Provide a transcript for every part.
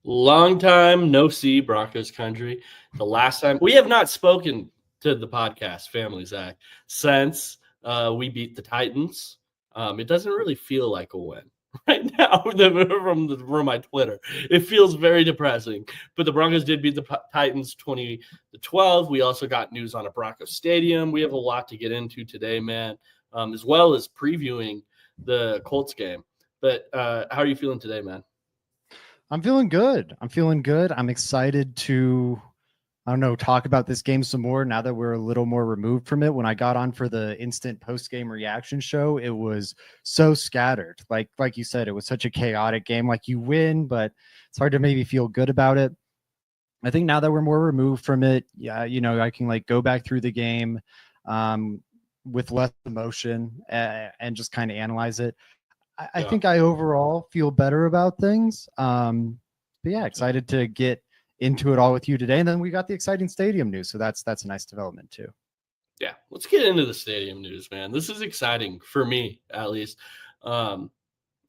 Long time no see, Broncos country. The last time we have not spoken to the podcast family, Zach, since we beat the Titans. It doesn't really feel like a win right now from my Twitter. It feels very depressing. But the Broncos did beat the Titans 20-12. We also got news on a Broncos stadium. We have a lot to get into today, man, as well as previewing the Colts game. But how are you feeling today, man? I'm feeling good. I'm excited to, I don't know, talk about this game some more now that we're a little more removed from it. When I got on for the instant post-game reaction show, it was so scattered. Like you said, it was such a chaotic game. Like you win, but it's hard to maybe feel good about it. I think now that we're more removed from it, yeah, I can like go back through the game with less emotion and just kind of analyze it. I think I overall feel better about things. But yeah, excited to get into it all with you today. And then we got the exciting stadium news. So that's a nice development too. Yeah, let's get into the stadium news, man. This is exciting for me, at least. I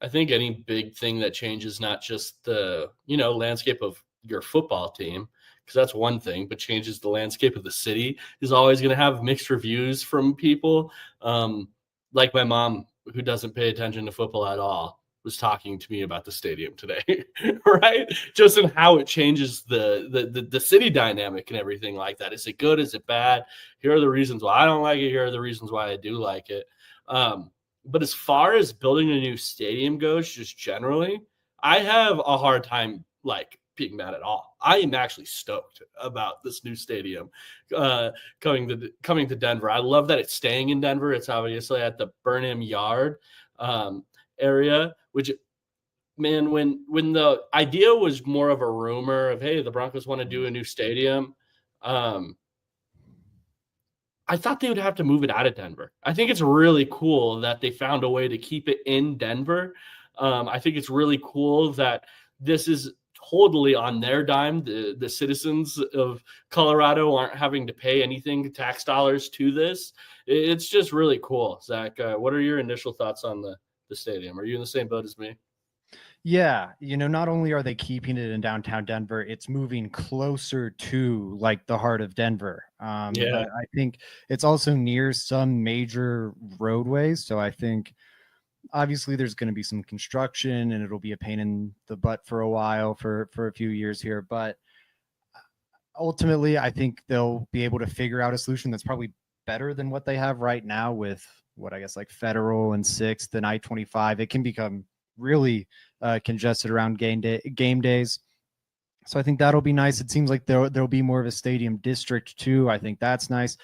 think any big thing that changes not just the landscape of your football team, because that's one thing, but changes the landscape of the city is always going to have mixed reviews from people. Like my mom, who doesn't pay attention to football at all, was talking to me about the stadium today, right? Just in how it changes the city dynamic and everything like that. Is it good? Is it bad? Here are the reasons why I don't like it. Here are the reasons why I do like it. But as far as building a new stadium goes, just generally, I have a hard time being mad at all. I am actually stoked about this new stadium coming to Denver. I love that it's staying in Denver. It's obviously at the Burnham Yard area, which, man, when the idea was more of a rumor of, hey, the Broncos want to do a new stadium, I thought they would have to move it out of Denver. I think it's really cool that they found a way to keep it in Denver. I think it's really cool that this is totally on their dime. The citizens of Colorado aren't having to pay anything, tax dollars, to this. It's just really cool. Zach, what are your initial thoughts on the stadium? Are you in the same boat as me? Yeah, not only are they keeping it in downtown Denver, it's moving closer to like the heart of Denver. Yeah. I think it's also near some major roadways. So I think obviously there's going to be some construction and it'll be a pain in the butt for a while, for a few years here. But ultimately, I think they'll be able to figure out a solution that's probably better than what they have right now with what I guess like Federal and 6th and I-25. It can become really congested around game days. So I think that'll be nice. It seems like there'll be more of a stadium district too. I think that's nice.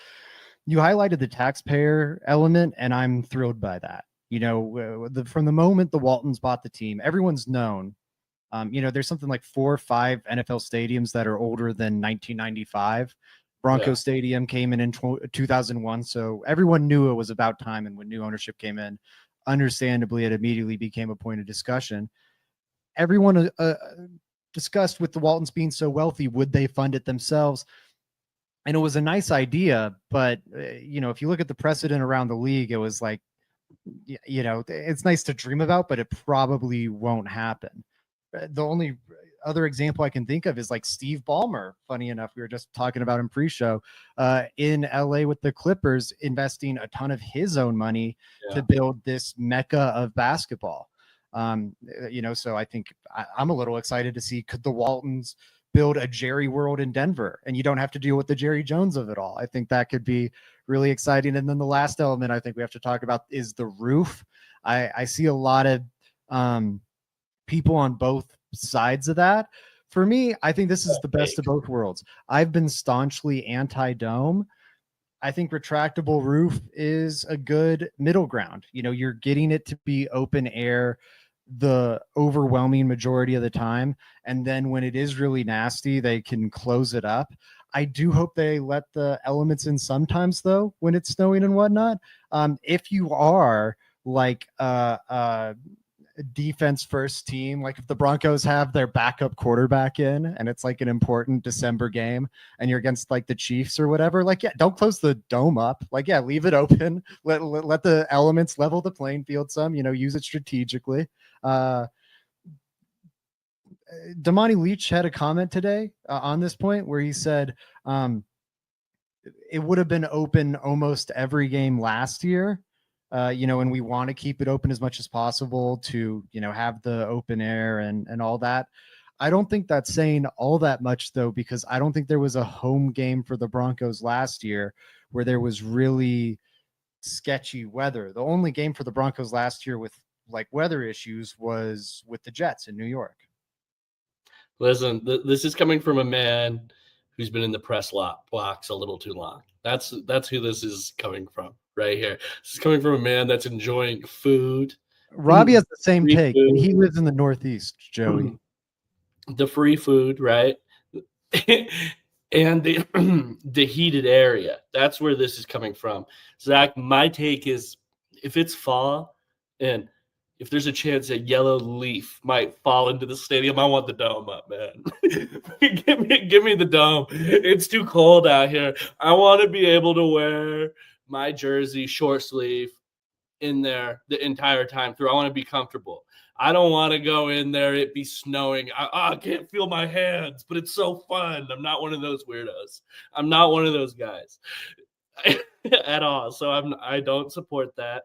You highlighted the taxpayer element, and I'm thrilled by that. From the moment the Waltons bought the team, everyone's known. There's something like 4 or 5 NFL stadiums that are older than 1995. Broncos Stadium came in 2001, so everyone knew it was about time. And when new ownership came in, understandably, it immediately became a point of discussion. Everyone discussed, with the Waltons being so wealthy, would they fund it themselves? And it was a nice idea, but if you look at the precedent around the league, it was like, it's nice to dream about, but it probably won't happen. The only other example I can think of is like Steve Ballmer. Funny enough, we were just talking about him pre-show in LA with the Clippers, investing a ton of his own money to build this mecca of basketball. So I think I'm a little excited to see, could the Waltons build a Jerry World in Denver, and you don't have to deal with the Jerry Jones of it all. I think that could be really exciting. And then the last element I think we have to talk about is the roof. I see a lot of people on both sides of that. For me, I think this is the best of both worlds. I've been staunchly anti-dome. I think retractable roof is a good middle ground. You're getting it to be open air the overwhelming majority of the time, and then when it is really nasty, they can close it up. I do hope they let the elements in sometimes, though, when it's snowing and whatnot. If you are like defense first team, like if the Broncos have their backup quarterback in and it's like an important December game and you're against like the Chiefs or whatever, like, yeah, don't close the dome up. Like, yeah, leave it open. Let the elements level the playing field some, use it strategically. Damani Leach had a comment today on this point where he said it would have been open almost every game last year. And we want to keep it open as much as possible to, have the open air and all that. I don't think that's saying all that much, though, because I don't think there was a home game for the Broncos last year where there was really sketchy weather. The only game for the Broncos last year with like weather issues was with the Jets in New York. Listen, this is coming from a man who's been in the press box a little too long. That's who this is coming from right here. This is coming from a man that's enjoying food. Robbie has the same Free take, and food. he lives in the Northeast, Joey. The free food, right? And the heated area. That's where this is coming from. Zach, my take is if it's fall and if there's a chance a yellow leaf might fall into the stadium, I want the dome up, man. give me the dome. It's too cold out here. I want to be able to wear my jersey short sleeve in there the entire time through. I want to be comfortable. I don't want to go in there, it be snowing. I can't feel my hands, but it's so fun. I'm not one of those weirdos. I'm not one of those guys at all. So I don't support that.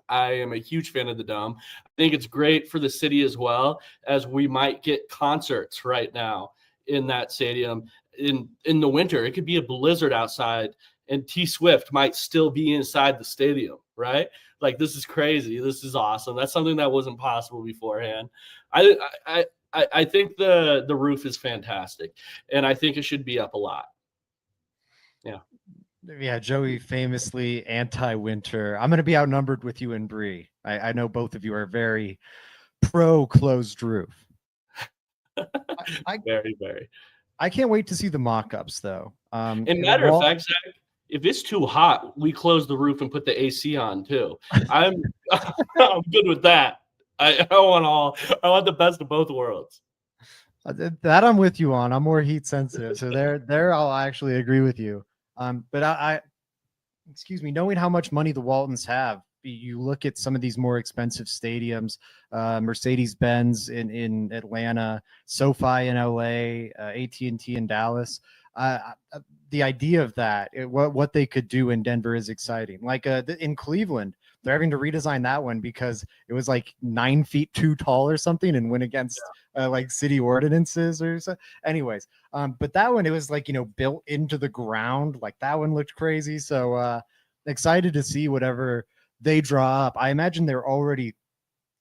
I am a huge fan of the Dome. I think it's great for the city as well, as we might get concerts right now in that stadium in the winter. It could be a blizzard outside and T Swift might still be inside the stadium, right? Like, this is crazy. This is awesome. That's something that wasn't possible beforehand. I think the roof is fantastic, and I think it should be up a lot. Yeah. Yeah, Joey famously anti-winter. I'm going to be outnumbered with you and Bree. I know both of you are very pro closed roof. Very, very. I can't wait to see the mock-ups, though. And matter of fact, Zach, if it's too hot, we close the roof and put the AC on too. I'm good with that. I want the best of both worlds. That I'm with you on. I'm more heat sensitive, so there I'll actually agree with you. But I excuse me, knowing how much money the Waltons have, you look at some of these more expensive stadiums, Mercedes-Benz in Atlanta, SoFi in LA, AT&T in Dallas. The idea of that, what they could do in Denver is exciting. Like in Cleveland, they're having to redesign that one because it was like 9 feet too tall or something and went against like city ordinances or so. Anyways, but that one, it was like, built into the ground. Like that one looked crazy. So excited to see whatever they draw up. I imagine they're already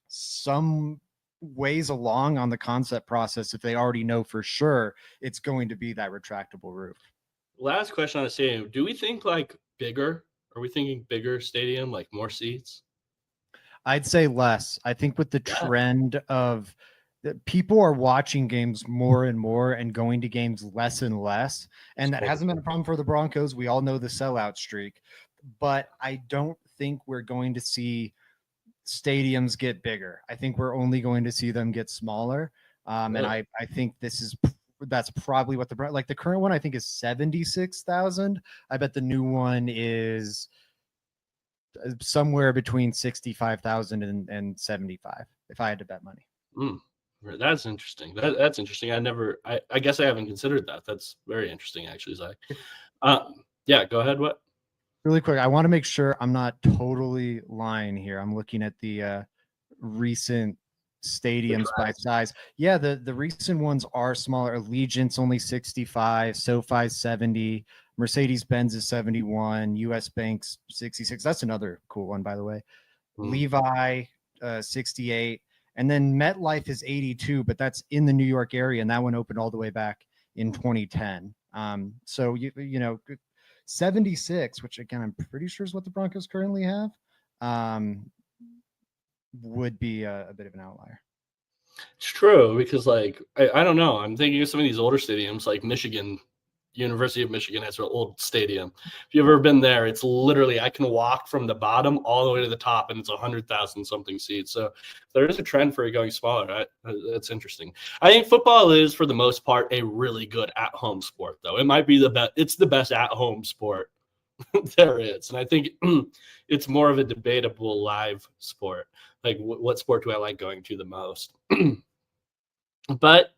some ways along on the concept process if they already know for sure it's going to be that retractable roof. Last question on the stadium. Do we think like bigger? Are we thinking bigger stadium, like more seats? I'd say less. I think with the trend of people are watching games more and more and going to games less and less. And that hasn't been a problem for the Broncos. We all know the sellout streak, but I don't think we're going to see stadiums get bigger. I think we're only going to see them get smaller. And I think that's probably what the current one I think is 76,000. I bet the new one is somewhere between 65,000 and 75 if I had to bet money. That's interesting. That's interesting. I guess I haven't considered that. That's very interesting, actually, Zach. Yeah, go ahead. What? Really quick, I want to make sure I'm not totally lying here. I'm looking at the recent stadiums by size. Yeah, the recent ones are smaller. Allegiant's only 65, SoFi 70, Mercedes-Benz is 71, US Bank's 66. That's another cool one, by the way. Levi 68, and then MetLife is 82, but that's in the New York area, and that one opened all the way back in 2010. So you know, 76, which again I'm pretty sure is what the Broncos currently have, would be a bit of an outlier. It's true because, like, I don't know. I'm thinking of some of these older stadiums, like Michigan. University of Michigan has an old stadium. If you've ever been there, it's literally I can walk from the bottom all the way to the top, and it's 100,000 something seats. So there is a trend for it going smaller. That's interesting. I think football is, for the most part, a really good at-home sport, though. It might be the best. It's the best at-home sport there is, and I think it's more of a debatable live sport. Like, what sport do I like going to the most? But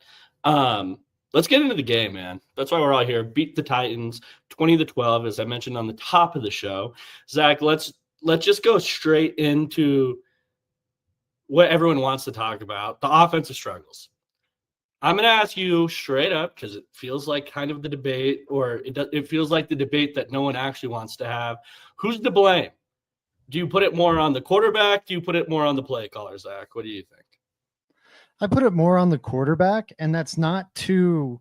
let's get into the game, man. That's why we're all here. Beat the Titans 20-12, as I mentioned on the top of the show. Zach, let's just go straight into what everyone wants to talk about, the offensive struggles. I'm going to ask you straight up because it feels like kind of the debate, or it feels like the debate that no one actually wants to have. Who's to blame? Do you put it more on the quarterback? Do you put it more on the play caller, Zach? What do you think? I put it more on the quarterback, and that's not too,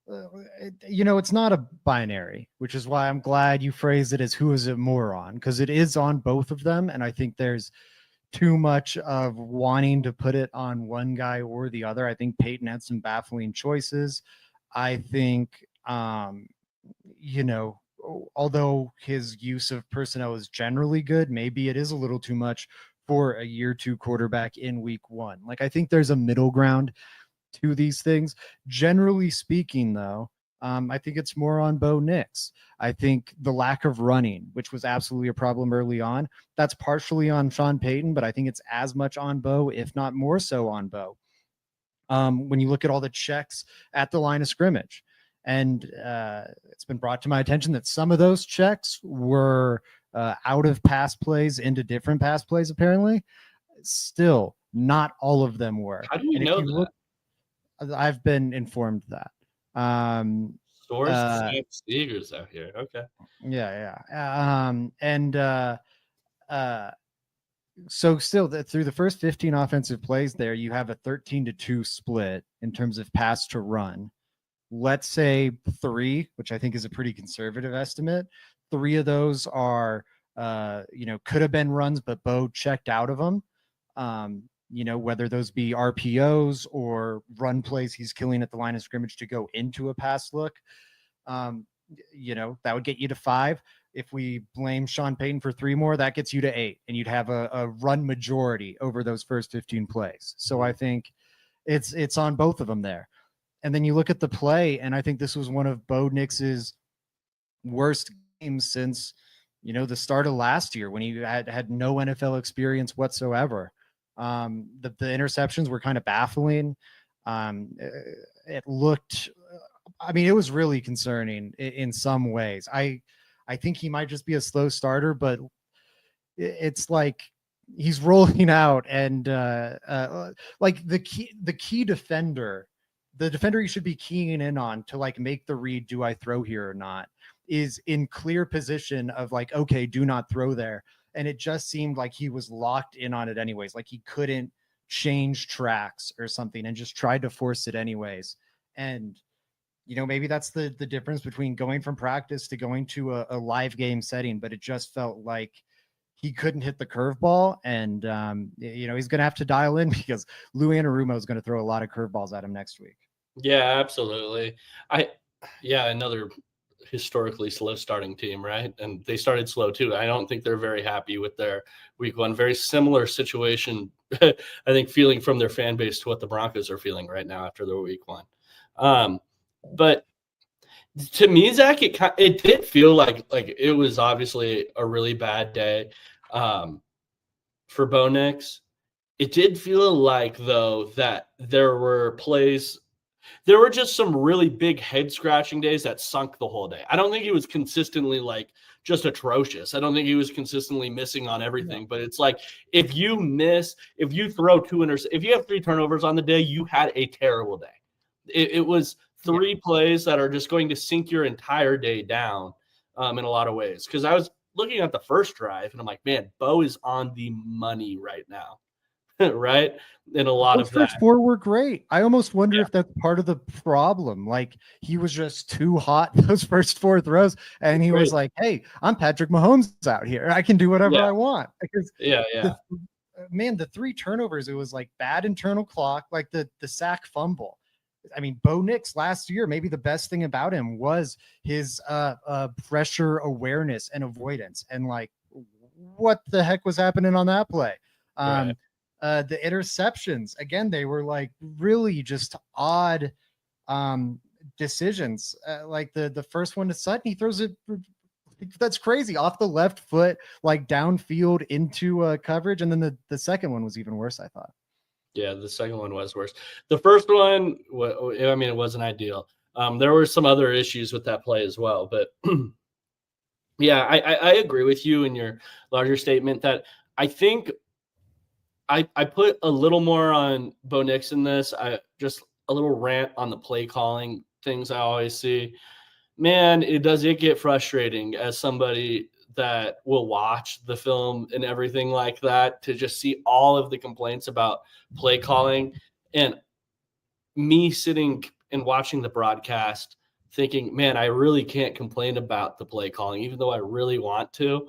it's not a binary, which is why I'm glad you phrased it as who is it more on, because it is on both of them. And I think there's too much of wanting to put it on one guy or the other. I think Peyton had some baffling choices. I think, although his use of personnel is generally good, maybe it is a little too much for a year two quarterback in week one. Like, I think there's a middle ground to these things. Generally speaking, though, I think it's more on Bo Nix. I think the lack of running, which was absolutely a problem early on, that's partially on Sean Payton, but I think it's as much on Bo, if not more so on Bo. When you look at all the checks at the line of scrimmage, and it's been brought to my attention that some of those checks were out of pass plays into different pass plays, apparently. Still, not all of them were. How do you And if know you that? look, I've been informed that. Source Zach Seegers out here. Okay. Yeah. So still through the first 15 offensive plays there, you have a 13-2 split in terms of pass to run. Let's say 3, which I think is a pretty conservative estimate. 3 of those are, could have been runs, but Bo checked out of them. Whether those be RPOs or run plays he's killing at the line of scrimmage to go into a pass look. That would get you to 5. If we blame Sean Payton for 3 more, that gets you to 8, and you'd have a run majority over those first 15 plays. So I think it's on both of them there. And then you look at the play, and I think this was one of Bo Nix's worst games since, the start of last year when he had no NFL experience whatsoever. The interceptions were kind of baffling. It looked, it was really concerning in some ways. I think he might just be a slow starter, but it's like he's rolling out, and like the key defender, the defender you should be keying in on to like make the read, do I throw here or not, is in clear position of like, okay, do not throw there. And it just seemed like he was locked in on it anyways. Like he couldn't change tracks or something and just tried to force it anyways. And, maybe that's the difference between going from practice to going to a live game setting, but it just felt like he couldn't hit the curveball. And, he's going to have to dial in because Lou Anarumo is going to throw a lot of curveballs at him next week. Yeah, absolutely. Another historically slow starting team, right? And they started slow too. I don't think they're very happy with their week one. Very similar situation, I think, feeling from their fan base to what the Broncos are feeling right now after their week one. But to me, Zach, it did feel like it was obviously a really bad day for Bo Nix. It did feel like, though, that there were just some really big head scratching days that sunk the whole day. I don't think he was consistently just atrocious. I don't think he was consistently missing on everything, but it's like if you throw 2 if you have 3 turnovers on the day, you had a terrible day. It was 3 plays that are just going to sink your entire day down in a lot of ways. Because I was looking at the first drive and I'm like, man, Bo is on the money right now. Right? And a lot Those of first that. 4 were great. I almost wonder if that's part of the problem. Like he was just too hot those first 4 throws, and he was like, "Hey, I'm Patrick Mahomes out here. I can do whatever I want." Because the 3 turnovers, it was like bad internal clock, like the sack fumble. Bo Nix last year, maybe the best thing about him was his pressure awareness and avoidance. And like, what the heck was happening on that play? The interceptions, again, they were like really just odd decisions. Like the first one to Sutton, he throws it, that's crazy, off the left foot, like downfield into coverage. And then the second one was even worse, I thought. Yeah, the second one was worse. The first one, I mean, it wasn't ideal. There were some other issues with that play as well, but yeah, I agree with you in your larger statement that I think I put a little more on Bo Nix in this. I just a little rant on the play calling things I always see. Man, it get frustrating as somebody that will watch the film and everything like that to just see all of the complaints about play calling and me sitting and watching the broadcast thinking, man, I really can't complain about the play calling, even though I really want to,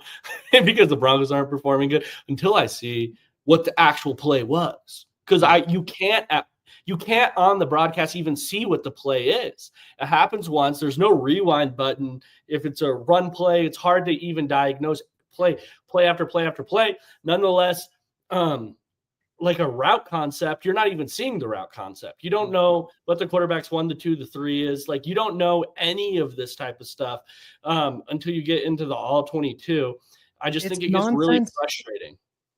because the Broncos aren't performing good until I see what the actual play was. Because you can't on the broadcast even see what the play is. It happens once. There's no rewind button. If it's a run play, it's hard to even diagnose play after play after play. Nonetheless, like a route concept, you're not even seeing the route concept. You don't know what the quarterback's 1, the 2, the 3 is. Like you don't know any of this type of stuff until you get into the all 22. I just think it gets really frustrating.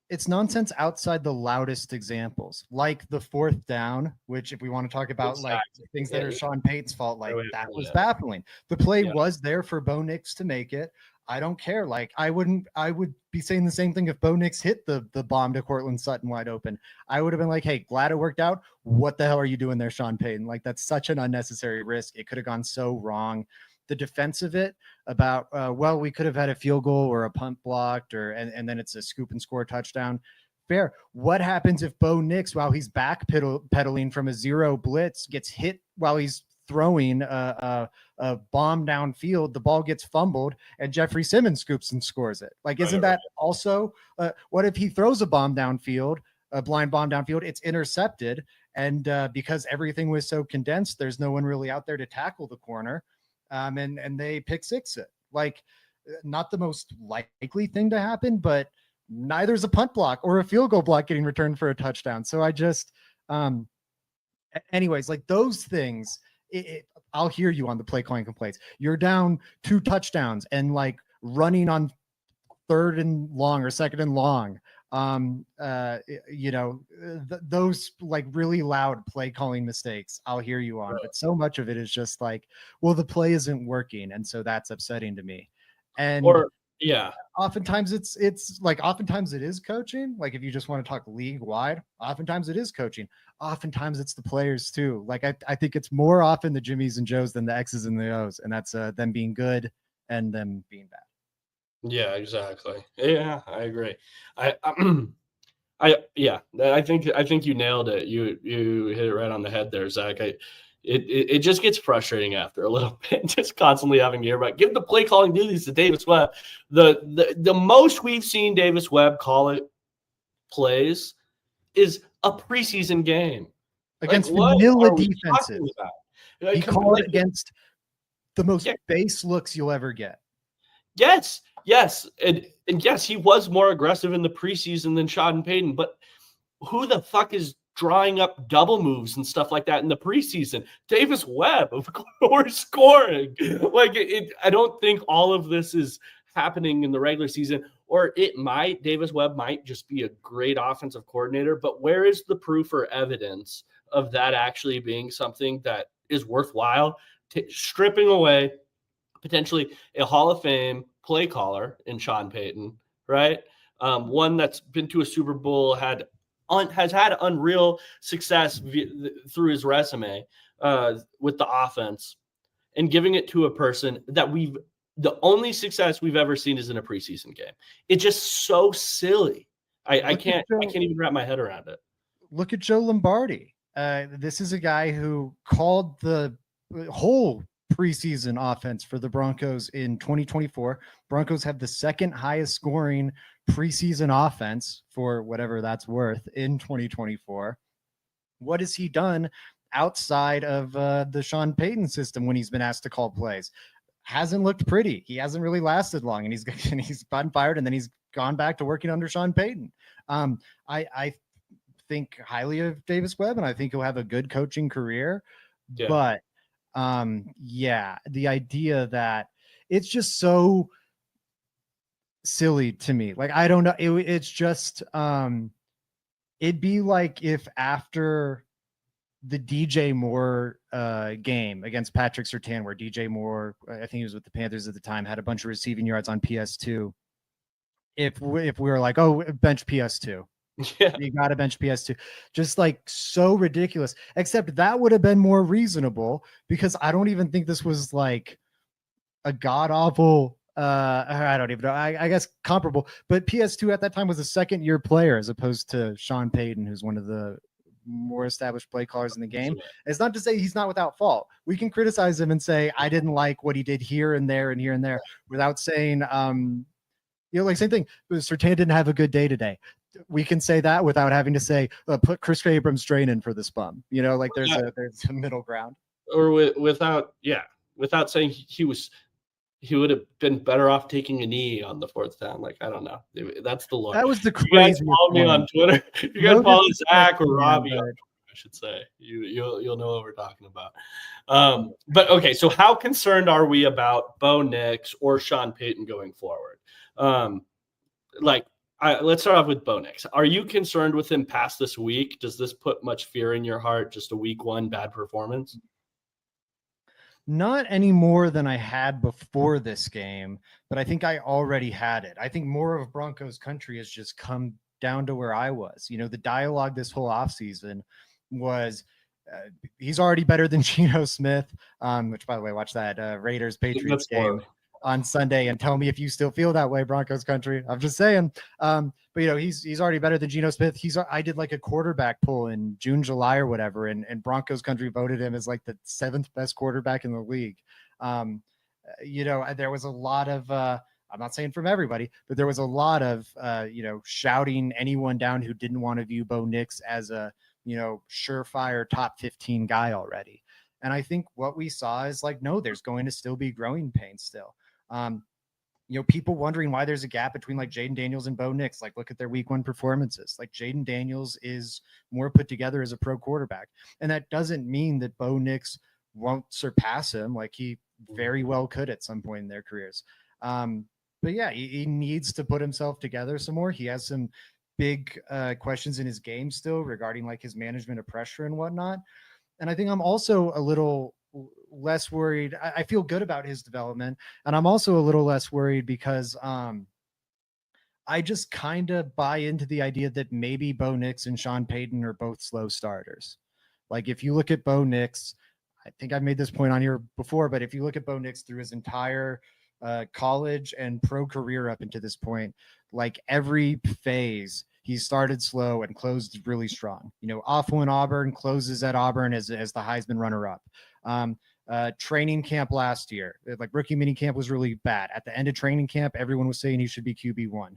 It's nonsense outside the loudest examples, like the fourth down, which if we want to talk about like things that are Sean Payton's fault, like that was baffling. The play was there for Bo Nix to make it. I don't care. Like I would be saying the same thing if Bo Nix hit the bomb to Cortland Sutton wide open. I would have been like, hey, glad it worked out. What the hell are you doing there, Sean Payton? Like that's such an unnecessary risk. It could have gone so wrong. The defense of it about, well, we could have had a field goal or a punt blocked and then it's a scoop and score touchdown. Fair. What happens if Bo Nix, while he's back pedaling from a zero blitz, gets hit while he's throwing a bomb downfield, the ball gets fumbled and Jeffrey Simmons scoops and scores it? Like, isn't that also, what if he throws a bomb downfield, a blind bomb downfield, it's intercepted. And because everything was so condensed, there's no one really out there to tackle the corner. And they pick six it. Like, not the most likely thing to happen, but neither's a punt block or a field goal block getting returned for a touchdown. So I just, anyways, like those things, I'll hear you on the play calling complaints. You're down 2 touchdowns and like running on 3rd and long or 2nd and long. Those like really loud play calling mistakes, I'll hear you on, but so much of it is just like, well, the play isn't working. And so that's upsetting to me. And oftentimes it's oftentimes it is coaching. Like if you just want to talk league wide, oftentimes it is coaching. Oftentimes it's the players too. Like I think it's more often the Jimmies and Joes than the X's and the O's. And that's them being good and them being bad. Yeah, exactly. Yeah, I agree. I think you nailed it. You hit it right on the head there, Zach. It just gets frustrating after a little bit, just constantly having to hear about give the play calling duties to Davis Webb. The most we've seen Davis Webb call it plays is a preseason game against vanilla defenses. He called it against the most base looks you'll ever get. Yes. And yes, he was more aggressive in the preseason than Sean Payton, but who the fuck is drawing up double moves and stuff like that in the preseason? Davis Webb, of course, scoring. Like I don't think all of this is happening in the regular season, or Davis Webb might just be a great offensive coordinator, but where is the proof or evidence of that actually being something that is worthwhile? Stripping away potentially a Hall of Fame play caller in Sean Payton, right? One that's been to a Super Bowl, has had unreal success through his resume with the offense, and giving it to a person that the only success we've ever seen is in a preseason game. It's just so silly. I can't even wrap my head around it. Look at Joe Lombardi. This is a guy who called the whole preseason offense for the Broncos in 2024. Broncos have the 2nd highest scoring preseason offense, for whatever that's worth, in 2024. What has he done outside of the Sean Payton system when he's been asked to call plays? Hasn't looked pretty. He hasn't really lasted long, and he's gotten fired, and then he's gone back to working under Sean Payton. I think highly of Davis Webb, and I think he'll have a good coaching career. Yeah. But the idea that it's just so silly to me. Like, I don't know. It's just It'd be like if after the DJ Moore game against Patrick Surtain, where DJ Moore, I think he was with the Panthers at the time, had a bunch of receiving yards on PS2. If we were like, oh, bench PS2, Yeah. you got to bench PS2, just like so ridiculous. Except that would have been more reasonable because I don't even think this was like a god awful. I don't even know. I guess comparable, but PS2 at that time was a second year player as opposed to Sean Payton, who's one of the more established play callers in the game. It's not to say he's not without fault. We can criticize him and say, I didn't like what he did here and there and here and there without saying, like same thing. Surtain didn't have a good day today. We can say that without having to say, put Chris Abrams training for this bum. Like there's a middle ground. Or without saying he would have been better off taking a knee on the fourth down. Like, I don't know. That's the Lord. That was the crazy. You guys follow me on Twitter. You guys follow Zach or Robbie, I should say. You'll know what we're talking about. But okay, so how concerned are we about Bo Nix or Sean Payton going forward? Let's start off with Bo Nix. Are you concerned with him past this week? Does this put much fear in your heart? Just a week one bad performance? Not any more than I had before this game, but I think I already had it. I think more of Broncos country has just come down to where I was. The dialogue this whole offseason was he's already better than Geno Smith, which, by the way, watch that Raiders-Patriots game on Sunday and tell me if you still feel that way, Broncos country. I'm just saying. But he's already better than Geno Smith. I did like a quarterback poll in June, July or whatever, and Broncos country voted him as like the 7th best quarterback in the league. There was a lot of I'm not saying from everybody, but there was a lot of shouting anyone down who didn't want to view Bo Nix as a surefire top 15 guy already. And I think what we saw is like, no, there's going to still be growing pains still. People wondering why there's a gap between like Jaden Daniels and Bo Nix. Like, look at their week one performances. Like, Jaden Daniels is more put together as a pro quarterback. And that doesn't mean that Bo Nix won't surpass him. Like, he very well could at some point in their careers. But yeah, he needs to put himself together some more. He has some big questions in his game still regarding like his management of pressure and whatnot. And I think I'm also a little less worried. I feel good about his development, and I'm also a little less worried because I just kind of buy into the idea that maybe Bo Nix and Sean Payton are both slow starters. Like, if you look at Bo Nix, I think I've made this point on here before, but if you look at Bo Nix through his entire college and pro career up into this point, like every phase, he started slow and closed really strong. Awful in Auburn, closes at Auburn as the Heisman runner-up. Training camp last year, like rookie mini camp, was really bad. At the end of training camp, everyone was saying he should be QB1.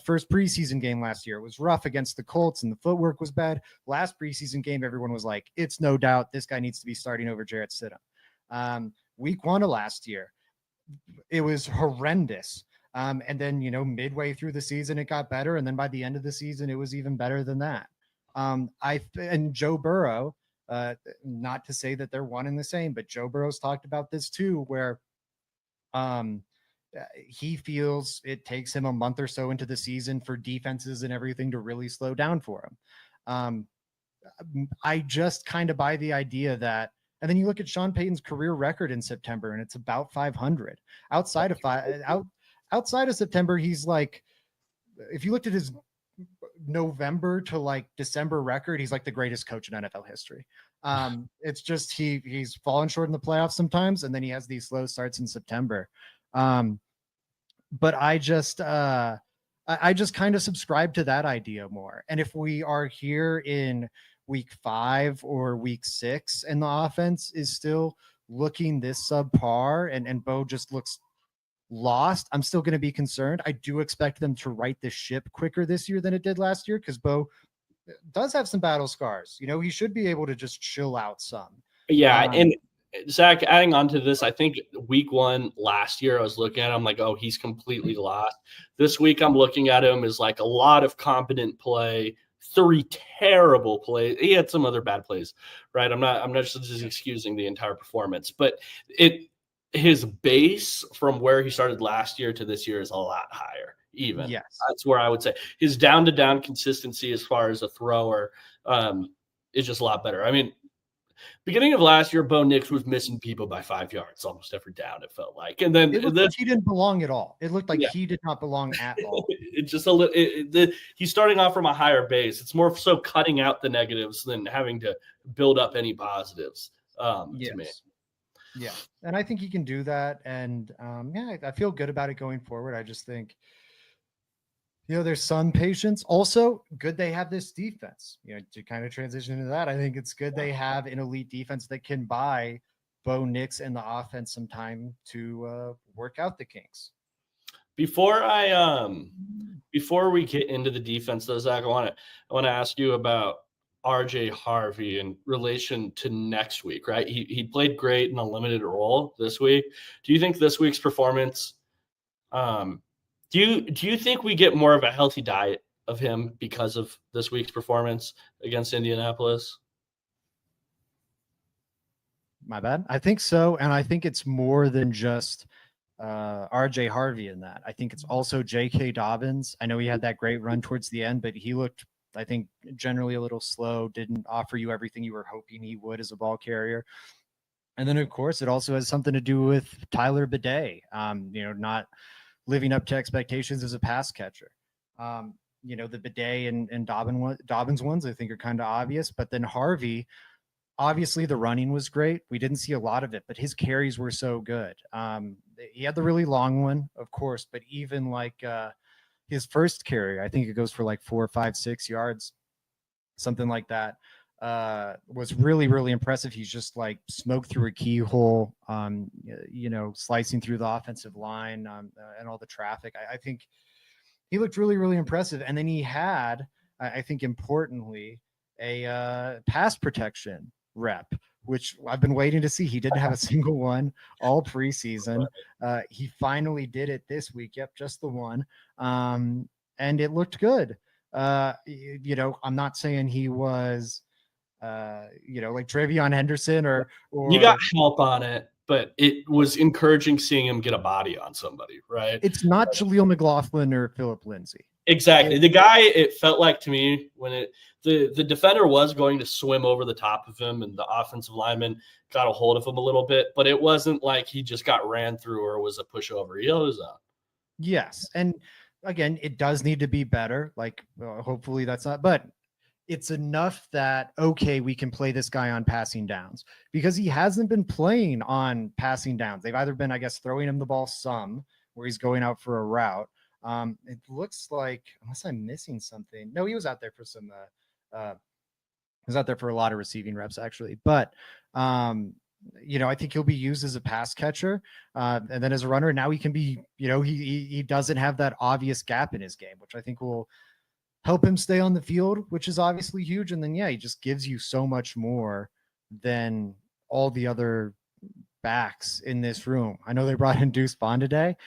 First preseason game last year, it was rough against the Colts and the footwork was bad. Last preseason game, everyone was like, it's no doubt this guy needs to be starting over Jarrett Stidham. Week one of last year, it was horrendous. And then, midway through the season, it got better. And then by the end of the season, it was even better than that. And Joe Burrow, not to say that they're one and the same, but Joe Burrow's talked about this too, where he feels it takes him a month or so into the season for defenses and everything to really slow down for him. I just kind of buy the idea that, and then you look at Sean Payton's career record in September, and it's about 500. Outside of September, he's like, if you looked at his November to like December record, he's like the greatest coach in NFL history. It's just he's fallen short in the playoffs sometimes, and then he has these slow starts in September. But I just kind of subscribe to that idea more. And if we are here in week 5 or week 6 and the offense is still looking this subpar and Bo just looks lost, I'm still going to be concerned. I do expect them to right this ship quicker this year than it did last year, because Bo does have some battle scars. He should be able to just chill out some. Yeah. And Zach, adding on to this, I think week one last year, I was looking at him like, oh, he's completely lost. This week, I'm looking at him as like a lot of competent play, 3 terrible plays. He had some other bad plays, right? I'm not just excusing the entire performance, but his base from where he started last year to this year is a lot higher. even. Yes. That's where I would say his down-to-down consistency as far as a thrower is just a lot better. I mean, beginning of last year, Bo Nix was missing people by 5 yards almost every down, it felt like. And then It looked like he didn't belong at all. It looked like yeah. he did not belong at all. It's just he's starting off from a higher base. It's more so cutting out the negatives than having to build up any positives to me. Yeah. And I think he can do that. And I feel good about it going forward. I just think, there's some patience. Also, good they have this defense. To kind of transition into that, I think it's good they have an elite defense that can buy Bo Nix and the offense some time to work out the kinks. Before we get into the defense, though, Zach, I want to ask you about RJ Harvey in relation to next week, right? He played great in a limited role this week. Do you think this week's performance? Do you think we get more of a healthy diet of him because of this week's performance against Indianapolis? My bad. I think so, and I think it's more than just RJ Harvey in that. I think it's also J.K. Dobbins. I know he had that great run towards the end, but he looked, I think, generally a little slow, didn't offer you everything you were hoping he would as a ball carrier. And then, of course, it also has something to do with Tyler Bidet, not living up to expectations as a pass catcher. The Bidet and Dobbins ones, I think, are kind of obvious. But then Harvey, obviously the running was great. We didn't see a lot of it, but his carries were so good. He had the really long one, of course, but even like his first carry, I think it goes for like 4, 5, 6 yards, something like that. Was really, really impressive. He's just like smoked through a keyhole, slicing through the offensive line and all the traffic. I think he looked really, really impressive. And then he had, I think importantly, a pass protection rep, which I've been waiting to see. He didn't have a single one all preseason. He finally did it this week. Yep, just the one. And it looked good. I'm not saying he was like Travion Henderson or you got help on it, but it was encouraging seeing him get a body on somebody, right? It's not Jaleel McLaughlin or Philip Lindsay. Exactly. The guy, it felt like to me when the defender was going to swim over the top of him and the offensive lineman got a hold of him a little bit, but it wasn't like he just got ran through or was a pushover. He was up. Yes. And again, it does need to be better. Like hopefully that's not, but it's enough that, okay, we can play this guy on passing downs because he hasn't been playing on passing downs. They've either been, I guess, throwing him the ball some where he's going out for a route. It looks like, unless I'm missing something. No, he was out there for some, he was out there for a lot of receiving reps actually, but, I think he'll be used as a pass catcher and then as a runner. Now he can be, he doesn't have that obvious gap in his game, which I think will help him stay on the field, which is obviously huge. And then, he just gives you so much more than all the other backs in this room. I know they brought in Deuce Vaughn today.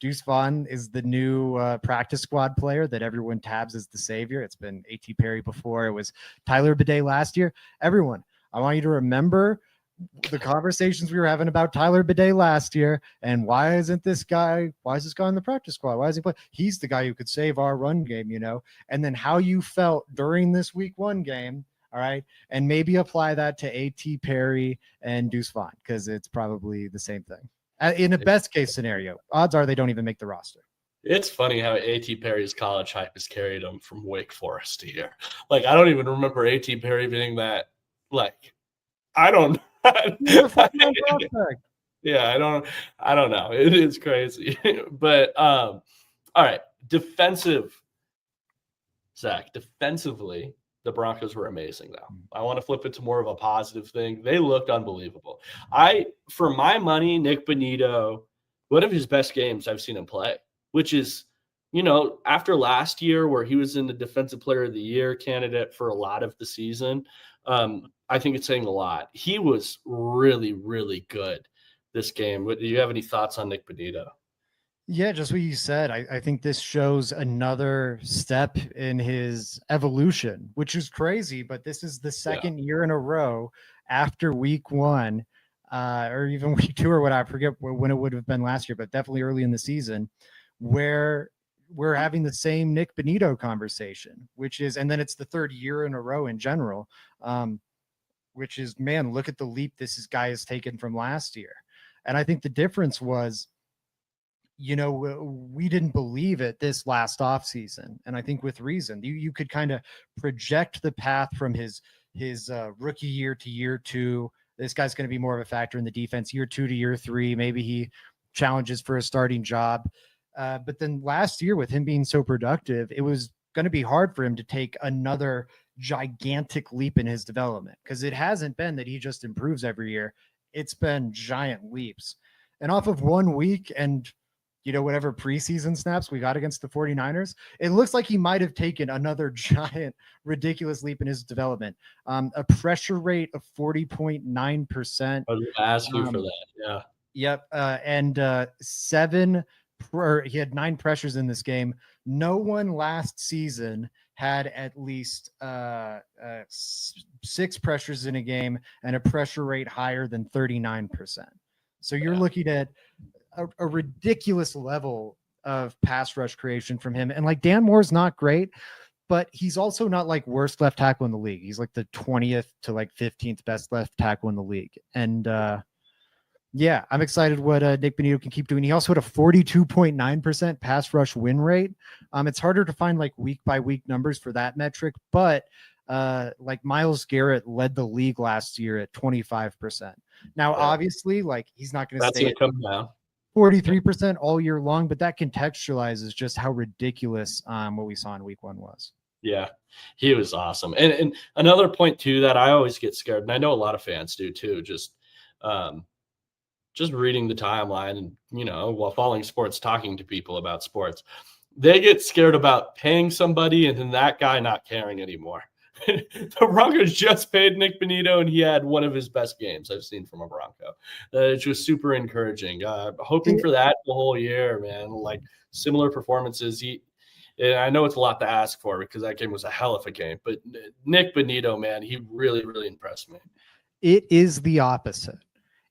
Deuce Vaughn is the new practice squad player that everyone tabs as the savior. It's been A.T. Perry before. It was Tyler Bidet last year. Everyone, I want you to remember the conversations we were having about Tyler Bidet last year and why is this guy in the practice squad? Why is he play? He's the guy who could save our run game, and then how you felt during this week 1 game. All right. And maybe apply that to A.T. Perry and Deuce Vaughn because it's probably the same thing. In a best case scenario, odds are they don't even make the roster. It's funny how A.T. Perry's college hype has carried him from Wake Forest here. Like, I don't even remember A.T. Perry being that, like, I don't yeah, I don't know. It is crazy. But all right. Zach, defensively, the Broncos were amazing though. I want to flip it to more of a positive thing. They looked unbelievable. For my money, Nick Bonito, one of his best games I've seen him play, which is, after last year where he was in the Defensive Player of the Year candidate for a lot of the season, I think it's saying a lot. He was really, really good this game. Do you have any thoughts on Nick Bonito? Yeah, just what you said. I think this shows another step in his evolution, which is crazy, but this is the second year in a row after week 1, or even week 2 or what, I forget when it would have been last year, but definitely early in the season, where we're having the same Nick Benito conversation, which is, and then it's the third year in a row in general, which is, man, look at the leap guy has taken from last year. And I think the difference was, we didn't believe it this last offseason. And I think with reason, you could kind of project the path from his rookie year to year two. This guy's going to be more of a factor in the defense. Year 2 to year 3, maybe he challenges for a starting job. But then last year, with him being so productive, it was going to be hard for him to take another gigantic leap in his development, because it hasn't been that he just improves every year. It's been giant leaps. And off of 1 week and whatever preseason snaps we got against the 49ers, it looks like he might have taken another giant, ridiculous leap in his development. A pressure rate of 40.9%. I was going to ask you for that. Yeah. Yep. And he had 9 pressures in this game. No one last season had at least 6 pressures in a game and a pressure rate higher than 39%. So you're looking at a ridiculous level of pass rush creation from him. And like, Dan Moore's not great, but he's also not like worst left tackle in the league. He's like the 20th to like 15th best left tackle in the league. And yeah, I'm excited what Nick Benito can keep doing. He also had a 42.9% pass rush win rate. It's harder to find like week by week numbers for that metric, but like Myles Garrett led the league last year at 25%. Now, obviously, like, he's not going to stay come down 43% all year long, but that contextualizes just how ridiculous what we saw in week 1 was. Yeah, he was awesome. And another point too that I always get scared, and I know a lot of fans do too, just reading the timeline and, while following sports, talking to people about sports, they get scared about paying somebody and then that guy not caring anymore. The Broncos just paid Nick Benito, and he had one of his best games I've seen from a Bronco. It's just super encouraging. Hoping for that the whole year, man. Like, similar performances. I know it's a lot to ask for because that game was a hell of a game, but Nick Benito, man, he really, really impressed me. It is the opposite.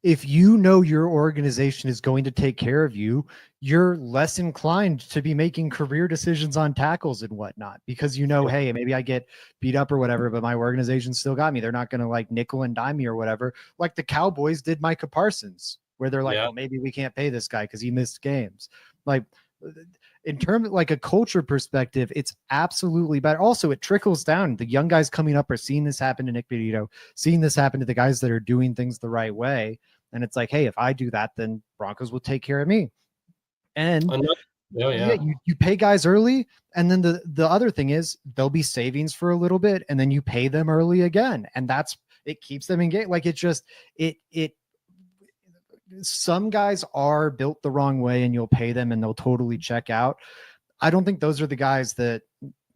If you know your organization is going to take care of you, you're less inclined to be making career decisions on tackles and whatnot, because hey, maybe I get beat up or whatever, but my organization still got me. They're not going to like nickel and dime me or whatever, like the Cowboys did Micah Parsons, where they're like, well, maybe we can't pay this guy because he missed games. Like, in terms of like a culture perspective, it's absolutely bad. Also, it trickles down. The young guys coming up are seeing this happen to Nick Benito, seeing this happen to the guys that are doing things the right way. And it's like, hey, if I do that, then Broncos will take care of me. And you pay guys early. And then the other thing is there'll be savings for a little bit, and then you pay them early again. And it keeps them engaged. Like, some guys are built the wrong way, and you'll pay them and they'll totally check out. I don't think those are the guys that,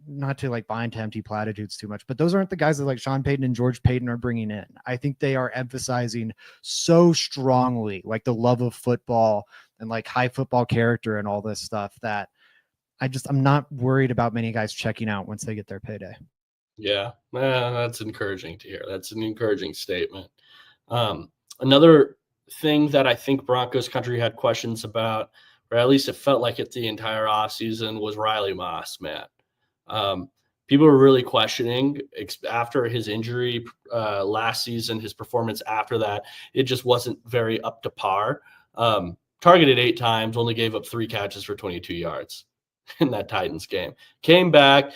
not to like buy into empty platitudes too much, but those aren't the guys that like Sean Payton and George Payton are bringing in. I think they are emphasizing so strongly like the love of football and like high football character and all this stuff that I'm not worried about many guys checking out once they get their payday. Yeah, that's encouraging to hear. That's an encouraging statement. Another thing that I think Broncos country had questions about, or at least it felt like it the entire offseason, was Riley Moss, man. People were really questioning after his injury last season, his performance after that. It just wasn't very up to par. Targeted 8 times, only gave up 3 catches for 22 yards in that Titans game. Came back,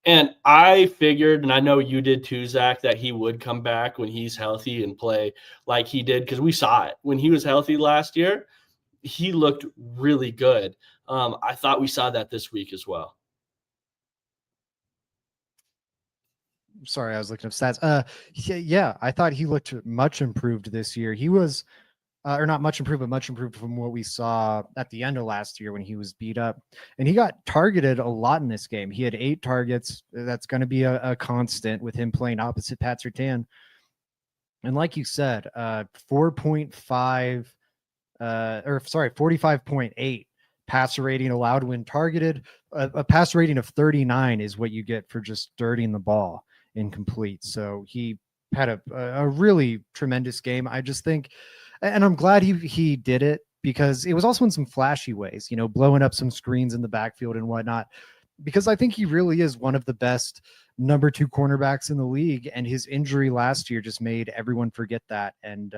and I figured, and I know you did too, Zach, that he would come back when he's healthy and play like he did, because we saw it. When he was healthy last year, he looked really good. I thought we saw that this week as well. Sorry, I was looking up stats. Yeah, I thought he looked much improved this year. He was, or not much improved, but much improved from what we saw at the end of last year when he was beat up. And he got targeted a lot in this game. He had 8 targets. That's going to be a constant with him playing opposite Pat Surtain. And like you said, 45.8 passer rating allowed when targeted. A passer rating of 39 is what you get for just dirtying the ball incomplete. So he had a really tremendous game. I just think, and I'm glad he did it. because it was also in some flashy ways, blowing up some screens in the backfield and whatnot, because I think he really is one of the best number 2 cornerbacks in the league. And his injury last year just made everyone forget that. And,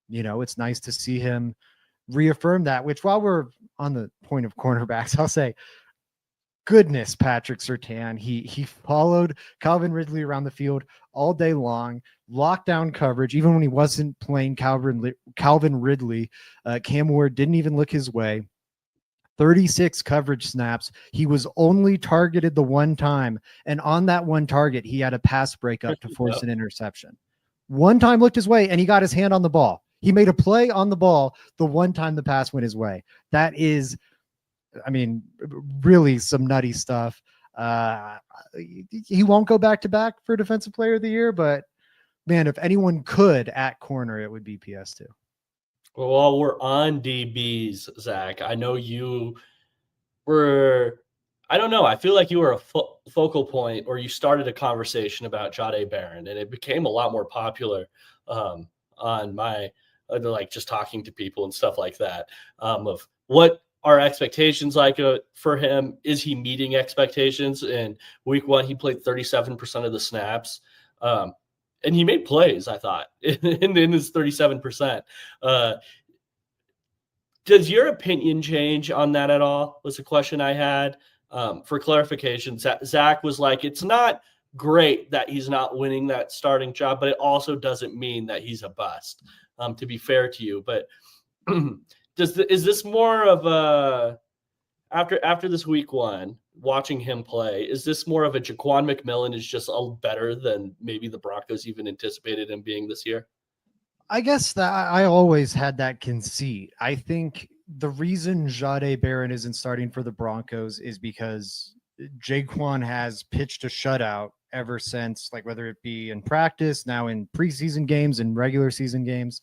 it's nice to see him reaffirm that, which, while we're on the point of cornerbacks, I'll say, goodness, Patrick Surtain. He followed Calvin Ridley around the field all day long, lockdown coverage, even when he wasn't playing Calvin Ridley. Cam Ward didn't even look his way. 36 coverage snaps. He was only targeted the one time, and on that one target, he had a pass breakup to force an interception. One time looked his way, and he got his hand on the ball. He made a play on the ball the one time the pass went his way. That is, really some nutty stuff. He won't go back to back for Defensive Player of the Year, but man, if anyone could at corner, it would be PS2. Well, while we're on DBs, Zach, I know you were, I don't know, I feel like you were a focal point, or you started a conversation about Jahdae Barron, and it became a lot more popular on my, like, just talking to people and stuff like that, of what are expectations like for him. Is he meeting expectations? In week 1, he played 37% of the snaps. And he made plays, I thought, in his 37%. Does your opinion change on that at all? Was a question I had. For clarification, Zach was like, it's not great that he's not winning that starting job, but it also doesn't mean that he's a bust, to be fair to you. But is this more of a, after this week 1, watching him play, is this more of a Jaquan McMillan is just all better than maybe the Broncos even anticipated him being this year? I guess that I always had that conceit. I think the reason Jahdae Barron isn't starting for the Broncos is because Jaquan has pitched a shutout ever since, like, whether it be in practice, now in preseason games and regular season games.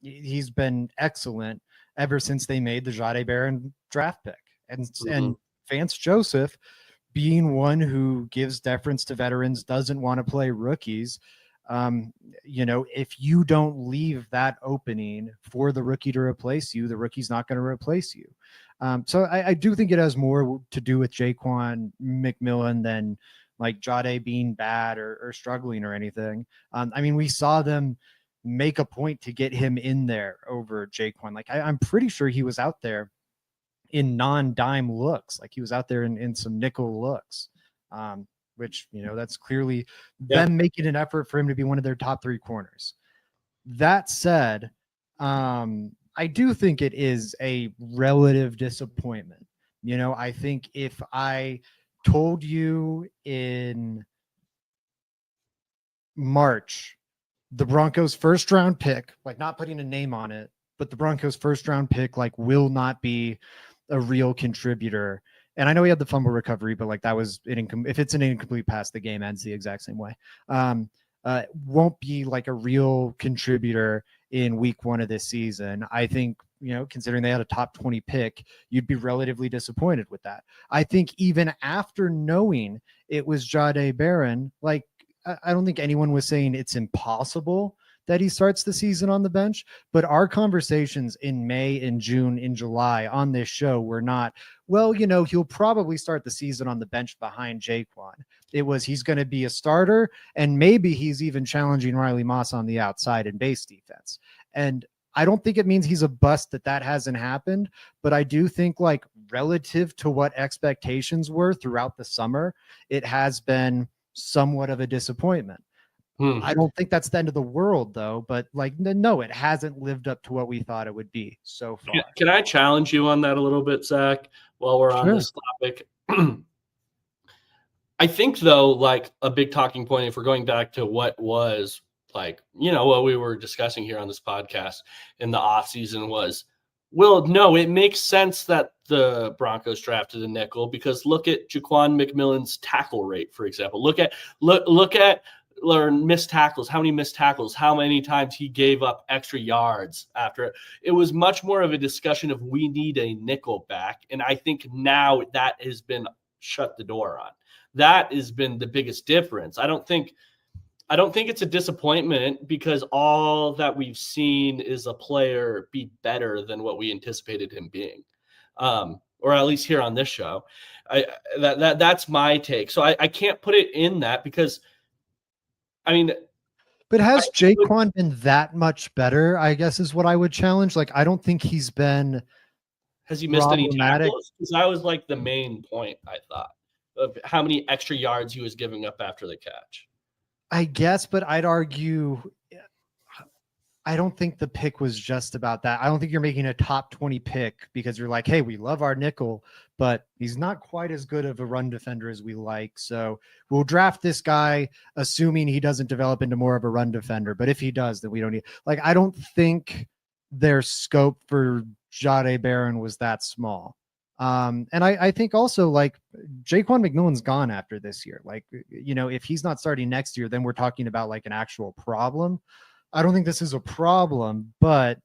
He's been excellent ever since they made the Jahdae Barron draft pick. And Vance Joseph, being one who gives deference to veterans, doesn't want to play rookies. If you don't leave that opening for the rookie to replace you, the rookie's not going to replace you. So I do think it has more to do with Jaquan McMillan than like Jahdae being bad or struggling or anything. We saw them make a point to get him in there over Jaquan. Like, I'm pretty sure he was out there in non-dime looks. Like, he was out there in some nickel looks, which, that's clearly them making an effort for him to be one of their top 3 corners. That said, I do think it is a relative disappointment. I think if I told you in March, the Broncos' first round pick, like, not putting a name on it, but the Broncos' first round pick, like, will not be a real contributor. And I know he had the fumble recovery, but like, that was if it's an incomplete pass, the game ends the exact same way. Won't be like a real contributor in week 1 of this season. I think, considering they had a top 20 pick, you'd be relatively disappointed with that. I think even after knowing it was Jahdae Barron, like, I don't think anyone was saying it's impossible that he starts the season on the bench, but our conversations in May, in June, in July on this show were not, well, he'll probably start the season on the bench behind Jaquan. It was, he's going to be a starter, and maybe he's even challenging Riley Moss on the outside in base defense. And I don't think it means he's a bust that hasn't happened, but I do think, like, relative to what expectations were throughout the summer, it has been somewhat of a disappointment. I don't think that's the end of the world, though. But like, no, it hasn't lived up to what we thought it would be so far. Can I challenge you on that a little bit, Zach, while we're on this topic? I think, though, like, a big talking point, if we're going back to what was, like, what we were discussing here on this podcast in the offseason was, well, no, it makes sense that the Broncos drafted a nickel, because look at Jaquan McMillan's tackle rate, for example. Look at missed tackles, how many missed tackles, how many times he gave up extra yards after. It was much more of a discussion of, we need a nickel back. And I think now that has been shut the door on. That has been the biggest difference. I don't think I don't think it's a disappointment because all that we've seen is a player be better than what we anticipated him being, or at least here on this show. That's my take. So I can't put it in that because, I mean, But has Jaquan been that much better? I guess is what I would challenge. Like, I don't think he's been. Has he missed any problematic. tackles? Because that was like the main point, I thought, of how many extra yards he was giving up after the catch. I guess, but I'd argue I don't think the pick was just about that. I don't think you're making a top 20 pick because you're like, hey, we love our nickel, but he's not quite as good of a run defender as we like. So we'll draft this guy, assuming he doesn't develop into more of a run defender. But if he does, then we don't need, like, I don't think their scope for Jahdae Barron was that small. And I think also, like, Jaquan McMillan's gone after this year. Like, you know, if he's not starting next year, then we're talking about like an actual problem. I don't think this is a problem, but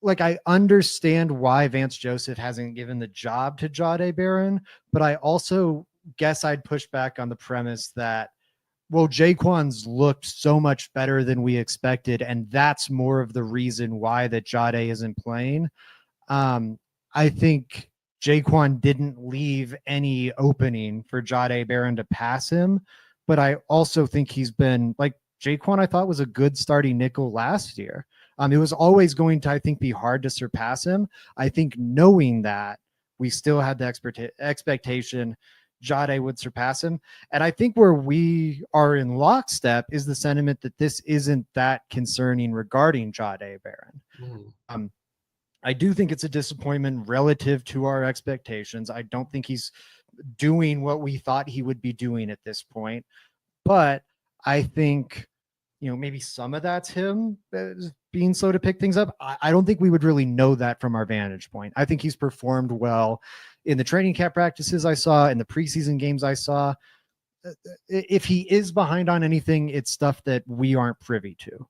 like, I understand why Vance Joseph hasn't given the job to Jahdae Barron, but I also guess I'd push back on the premise that, well, Jaquan's looked so much better than we expected, and that's more of the reason why that Jahdae isn't playing. I think Jaquan didn't leave any opening for Jahdae Barron to pass him, but I also think he's been, like, Jaquan, I thought, was a good starting nickel last year. It was always going to, I think, be hard to surpass him. I think knowing that, we still had the expectation Jahdae would surpass him. And I think where we are in lockstep is the sentiment that this isn't that concerning regarding Jahdae Barron. I do think it's a disappointment relative to our expectations. I don't think he's doing what we thought he would be doing at this point. But I think, you know, maybe some of that's him being slow to pick things up. I don't think we would really know that from our vantage point. I think he's performed well in the training camp practices I saw, in the preseason games I saw. If he is behind on anything, it's stuff that we aren't privy to.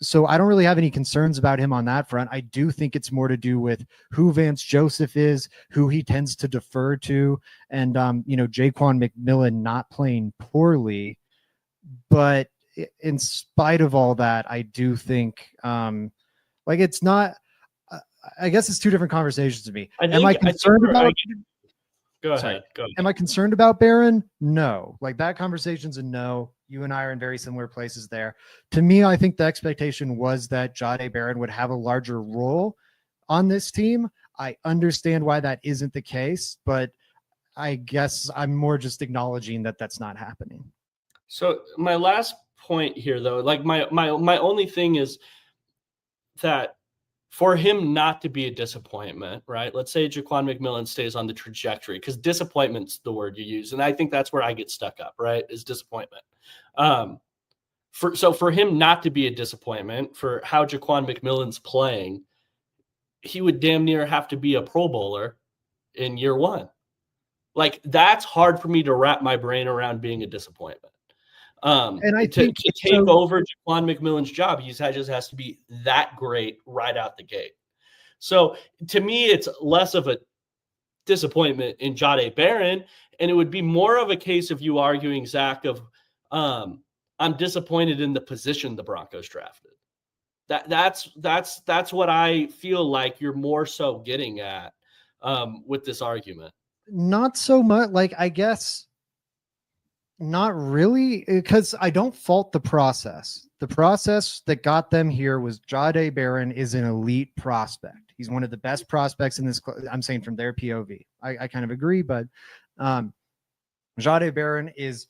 So I don't really have any concerns about him on that front. I do think it's more to do with who Vance Joseph is, who he tends to defer to, and, you know, Jaquan McMillan not playing poorly. But in spite of all that, I do think, like, it's not, I guess it's two different conversations to me. Am I concerned about? Go ahead. Am I concerned about Barron? No. Like, that conversation's a no. You and I are in very similar places there. To me, I think the expectation was that Jahdae Barron would have a larger role on this team. I understand why that isn't the case, but I guess I'm more just acknowledging that that's not happening. So my last point here, though, like my only thing is that for him not to be a disappointment, right? Let's say Jaquan McMillan stays on the trajectory, because disappointment's the word you use. And I think that's where I get stuck up, right? Is disappointment. So for him not to be a disappointment, for how Jaquan McMillan's playing, he would damn near have to be a Pro Bowler in year one. Like, that's hard for me to wrap my brain around being a disappointment. And I think to take over Jaquan McMillan's job, he just has to be that great right out the gate. So to me, it's less of a disappointment in Jahdae Barron, and it would be more of a case of you arguing, Zach, of I'm disappointed in the position the Broncos drafted. That's what I feel like you're more so getting at with this argument. Not so much. Like, I guess not really, because I don't fault the process. The process that got them here was Jahdae Barron is an elite prospect. He's one of the best prospects in this. I'm saying from their POV. I kind of agree, but Jahdae Barron is,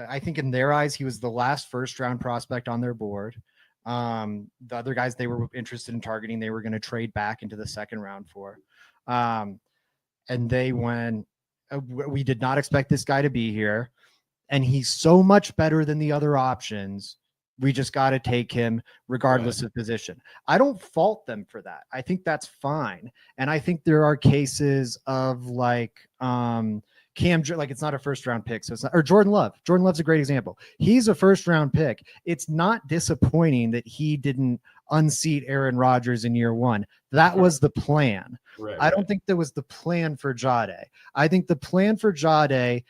I think in their eyes, he was the last first-round prospect on their board. The other guys they were interested in targeting, they were going to trade back into the second round for. And they went, we did not expect this guy to be here. And he's so much better than the other options. We just got to take him regardless of position. I don't fault them for that. I think that's fine. And I think there are cases of, like, Cam, like, it's not a first round pick. So it's not, or Jordan Love. Jordan Love's a great example. He's a first round pick. It's not disappointing that he didn't unseat Aaron Rodgers in year one. That was the plan. I don't think that was the plan for Jahdae. I think the plan for Jahdae,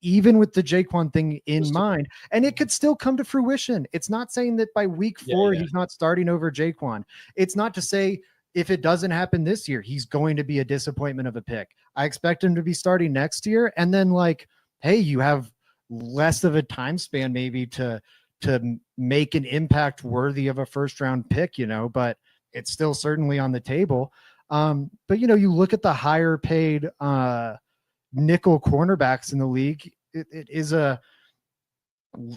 even with the Jaquan thing in mind, and it could still come to fruition. It's not saying that by week 4 he's not starting over Jaquan. It's not to say if it doesn't happen this year, he's going to be a disappointment of a pick. I expect him to be starting next year. And then like, hey, you have less of a time span maybe to make an impact worthy of a first round pick, but it's still certainly on the table. But you look at the higher paid nickel cornerbacks in the league, it is a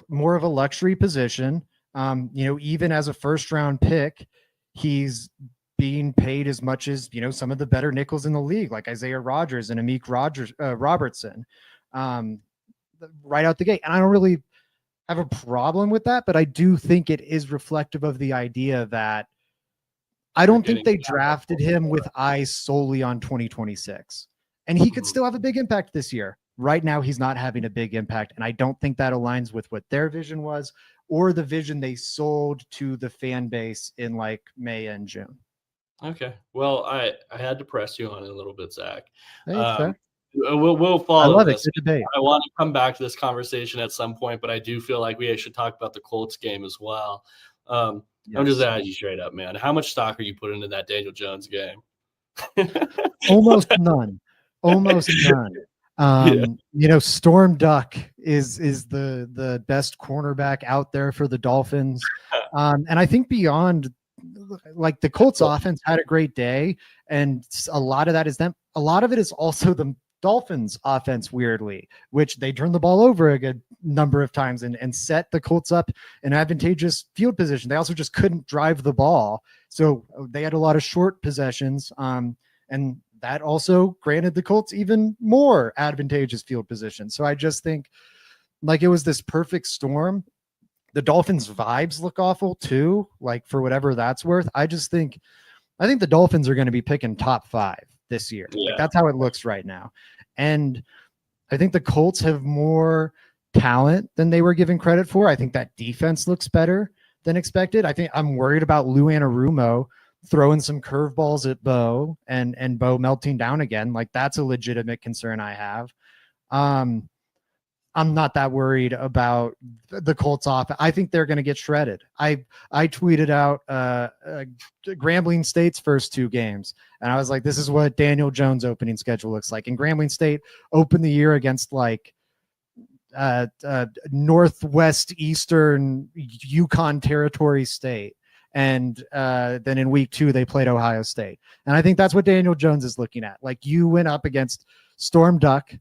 more of a luxury position. Even as a first round pick, he's being paid as much as, some of the better nickels in the league, like Isaiah Rodgers and Amik Robertson, right out the gate. And I don't really have a problem with that, but I do think it is reflective of the idea that I don't think they drafted him with eyes solely on 2026. And he could still have a big impact this year. Right now, he's not having a big impact. And I don't think that aligns with what their vision was or the vision they sold to the fan base in like May and June. Okay. Well, I had to press you on it a little bit, Zach. Hey, we'll follow this. Debate. I want to come back to this conversation at some point, but I do feel like we should talk about the Colts game as well. I'm just asking you straight up, man. How much stock are you putting into that Daniel Jones game? Almost none. Storm Duck is the best cornerback out there for the Dolphins. And I think beyond, like, the Colts offense had a great day, and a lot of that is them. A lot of it is also the Dolphins offense, weirdly, which they turned the ball over a good number of times and set the Colts up in advantageous field position. They also just couldn't drive the ball. So they had a lot of short possessions. And that also granted the Colts even more advantageous field position. So I just think like it was this perfect storm. The Dolphins vibes look awful too, like for whatever that's worth. I think the Dolphins are going to be picking top 5 this year. Yeah. Like, that's how it looks right now. And I think the Colts have more talent than they were given credit for. I think that defense looks better than expected. I think I'm worried about Lou Anarumo throwing some curveballs at Bo and Bo melting down again. Like, that's a legitimate concern I have. I'm not that worried about the Colts off. I think they're going to get shredded. I tweeted out Grambling State's first 2 games, and I was like, this is what Daniel Jones' opening schedule looks like. And Grambling State opened the year against like Northwest Eastern Yukon Territory State. And then in week 2, they played Ohio State. And I think that's what Daniel Jones is looking at. Like, you went up against Storm Duck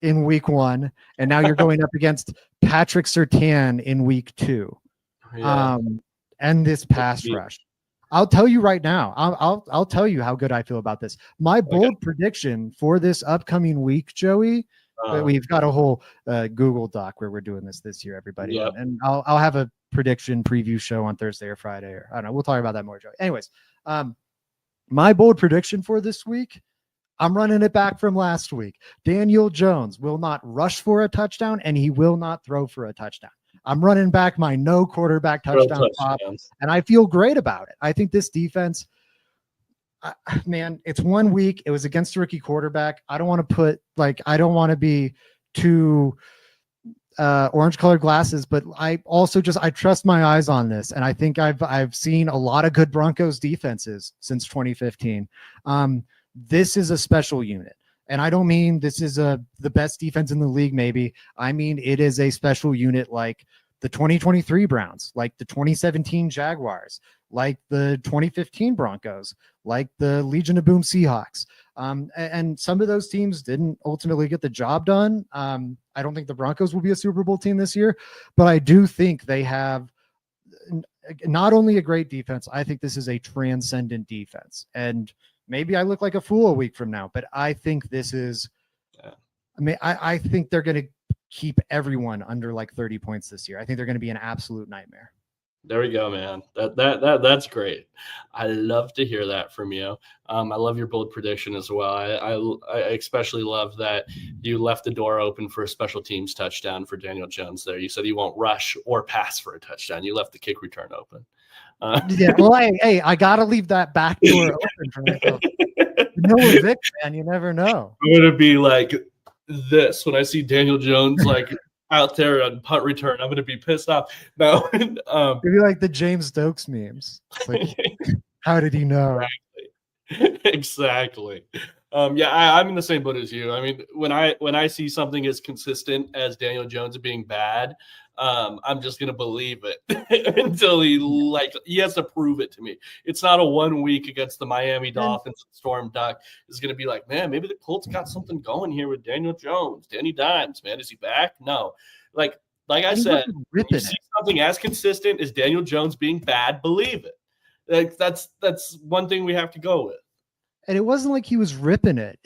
in week 1, and now you're going up against Patrick Surtain in week 2. Yeah. And this pass rush. I'll tell you right now, I'll tell you how good I feel about this. My bold prediction for this upcoming week, Joey, we've got a whole Google Doc where we're doing this year, everybody. Yep. And I'll have a prediction preview show on Thursday or Friday, or I don't know. We'll talk about that more, Joey. Anyways, my bold prediction for this week, I'm running it back from last week. Daniel Jones will not rush for a touchdown, and he will not throw for a touchdown. I'm running back my no quarterback touchdown prop, and I feel great about it. I think this defense, man, it's 1 week. It was against a rookie quarterback. I don't want to be too orange-colored glasses, but I trust my eyes on this, and I think I've seen a lot of good Broncos defenses since 2015. This is a special unit. And I don't mean this is the best defense in the league, maybe. I mean, it is a special unit like the 2023 Browns, like the 2017 Jaguars, like the 2015 Broncos, like the Legion of Boom Seahawks. And some of those teams didn't ultimately get the job done. I don't think the Broncos will be a Super Bowl team this year, but I do think they have not only a great defense, I think this is a transcendent defense. And maybe I look like a fool a week from now, but I think this is, I think they're going to keep everyone under like 30 points this year. I think they're going to be an absolute nightmare. There we go, man. That's great. I love to hear that from you. I love your bold prediction as well. I especially love that you left the door open for a special teams touchdown for Daniel Jones there. You said he won't rush or pass for a touchdown. You left the kick return open. Yeah, well, I got to leave that back door open for myself. No Vic, man, you never know. Would it be like this when I see Daniel Jones like out there on punt return. I'm going to be pissed off. No, Maybe like the James Stokes memes. It's like, how did he know? exactly. Yeah, I'm in the same boat as you. I mean, when I see something as consistent as Daniel Jones being bad, I'm just gonna believe it until he has to prove it to me. It's not a 1 week against the Miami Dolphins Storm Duck is gonna be like, man, maybe the Colts got something going here with Daniel Jones, Danny Dimes, man, is he back? No, like I said, when you see something as consistent as Daniel Jones being bad, believe it. Like that's one thing we have to go with. And it wasn't like he was ripping it.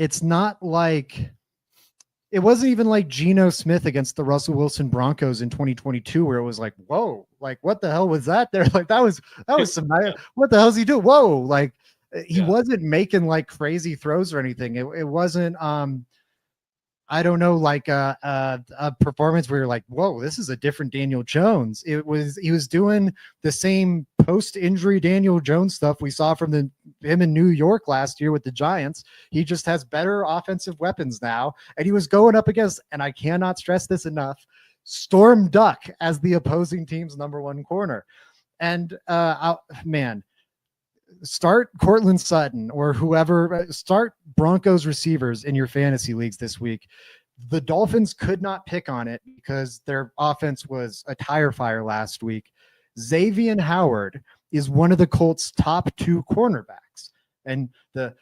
It wasn't even like Geno Smith against the Russell Wilson Broncos in 2022, where it was like, whoa, like what the hell was that there? Like that was some, what the hell's he doing? Whoa. Like he wasn't making like crazy throws or anything. It wasn't, I don't know, like a performance where you're like, whoa, this is a different Daniel Jones. He was doing the same post-injury Daniel Jones stuff we saw from him in New York last year with the Giants. He just has better offensive weapons now. And he was going up against, and I cannot stress this enough, Storm Duck as the opposing team's number one corner. And man, start Cortland Sutton or whoever, start Broncos receivers in your fantasy leagues this week. The Dolphins could not pick on it because their offense was a tire fire last week. Xavier Howard is one of the Colts' top 2 cornerbacks. And the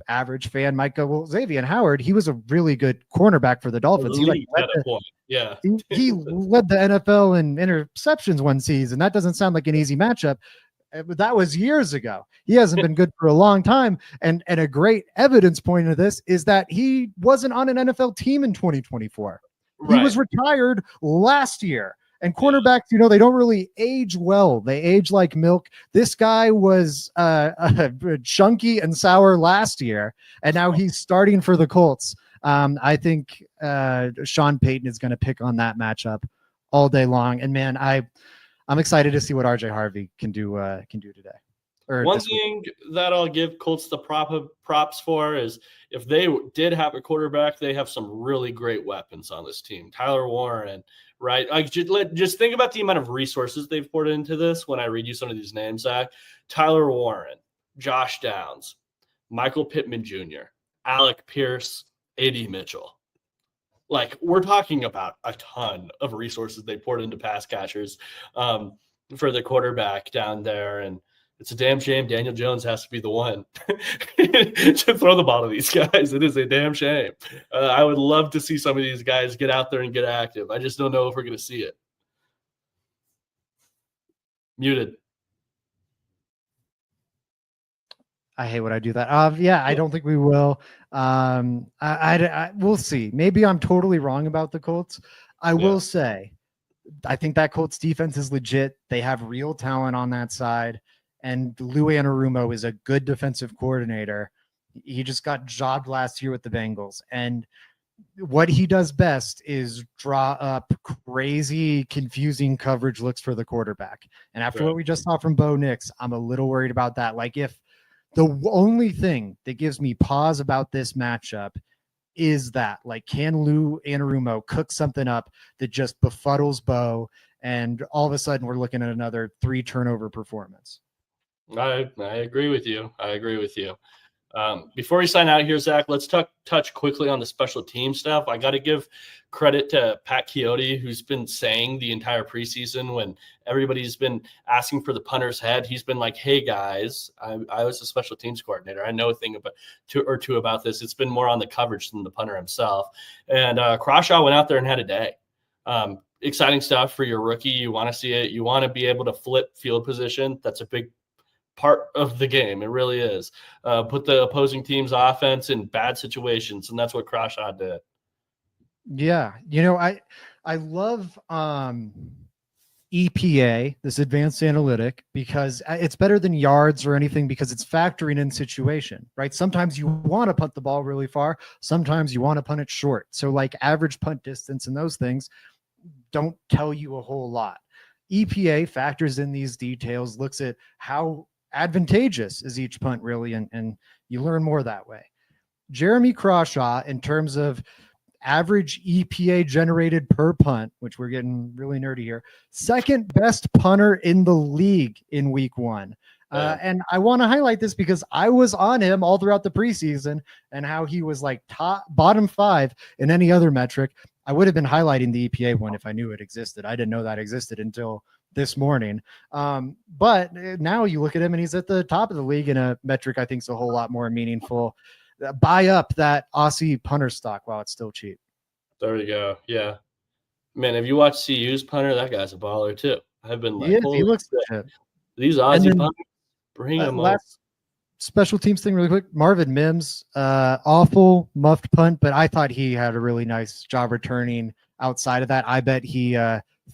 average fan might go, well, Xavier Howard, he was a really good cornerback for the Dolphins. He led the NFL in interceptions one season. That doesn't sound like an easy matchup. That was years ago. He hasn't been good for a long time. And a great evidence point of this is that he wasn't on an NFL team in 2024. Right. He was retired last year. And cornerbacks, they don't really age well. They age like milk. This guy was chunky and sour last year, and now he's starting for the Colts. I think Sean Payton is going to pick on that matchup all day long. And man, I'm excited to see what RJ Harvey can do today. One thing that I'll give Colts the props for is if they did have a quarterback, they have some really great weapons on this team. Tyler Warren, right? Just think about the amount of resources they've poured into this when I read you some of these names, Zach. Tyler Warren, Josh Downs, Michael Pittman Jr., Alec Pierce, A.D. Mitchell. Like, we're talking about a ton of resources they poured into pass catchers for the quarterback down there. And it's a damn shame Daniel Jones has to be the one to throw the ball to these guys. It is a damn shame. I would love to see some of these guys get out there and get active. I just don't know if we're going to see it. Muted. I hate when I do that. I don't think we will. We'll see. Maybe I'm totally wrong about the Colts. I will say, I think that Colts defense is legit. They have real talent on that side. And Lou Anarumo is a good defensive coordinator. He just got jobbed last year with the Bengals. And what he does best is draw up crazy, confusing coverage looks for the quarterback. And after what we just saw from Bo Nix, I'm a little worried about that. Like, if the only thing that gives me pause about this matchup is that, like, can Lou Anarumo cook something up that just befuddles Bo, and all of a sudden we're looking at another 3 turnover performance? I agree with you. Before we sign out here, Zach, let's touch quickly on the special team stuff. I got to give credit to Pat Chiodo, who's been saying the entire preseason when everybody's been asking for the punter's head. He's been like, hey, guys, I was a special teams coordinator. I know a thing about two about this. It's been more on the coverage than the punter himself. And Crawshaw went out there and had a day. Exciting stuff for your rookie. You want to see it. You want to be able to flip field position. That's a big part of the game. It really is. Put the opposing team's offense in bad situations, and that's what Crawshaw did. Yeah. I love EPA, this advanced analytic, because it's better than yards or anything, because it's factoring in situation, right? Sometimes you want to punt the ball really far. Sometimes you want to punt it short. So like average punt distance and those things don't tell you a whole lot. EPA factors in these details, looks at how advantageous is each punt really, and you learn more that way. Jeremy Crawshaw, in terms of average EPA generated per punt, which we're getting really nerdy here. Second best punter in the league in week 1. And I want to highlight this because I was on him all throughout the preseason and how he was like bottom 5 in any other metric. I would have been highlighting the EPA one if I knew it existed. I didn't know that existed until this morning. But now you look at him and he's at the top of the league in a metric I think is a whole lot more meaningful. Buy up that Aussie punter stock while it's still cheap. There we go. Yeah. Man, have you watched CU's punter? That guy's a baller too. I've been like, he looks shit. These Aussie punters, bring them up. Special teams thing really quick. Marvin Mims, awful muffed punt, but I thought he had a really nice job returning outside of that. I bet he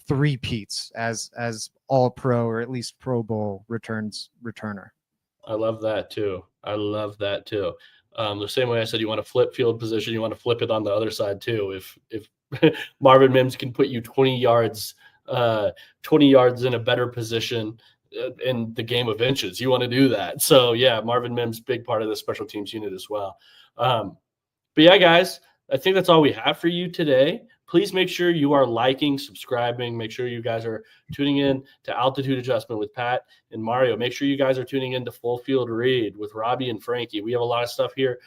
three-peats as all pro or at least Pro Bowl returner. I love that too. The same way I said you want to flip field position, you want to flip it on the other side too. If Marvin Mims can put you 20 yards in a better position in the game of inches, you want to do that. So yeah, Marvin Mims, big part of the special teams unit as well. But yeah, guys, I think that's all we have for you today. Please make sure you are liking, subscribing. Make sure you guys are tuning in to Altitude Adjustment with Pat and Mario. Make sure you guys are tuning in to Full Field Read with Robbie and Frankie. We have a lot of stuff here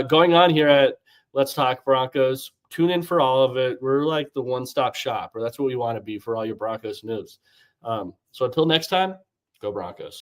going on here at Let's Talk Broncos. Tune in for all of it. We're like the one-stop shop, or that's what we want to be for all your Broncos news. So until next time, go Broncos.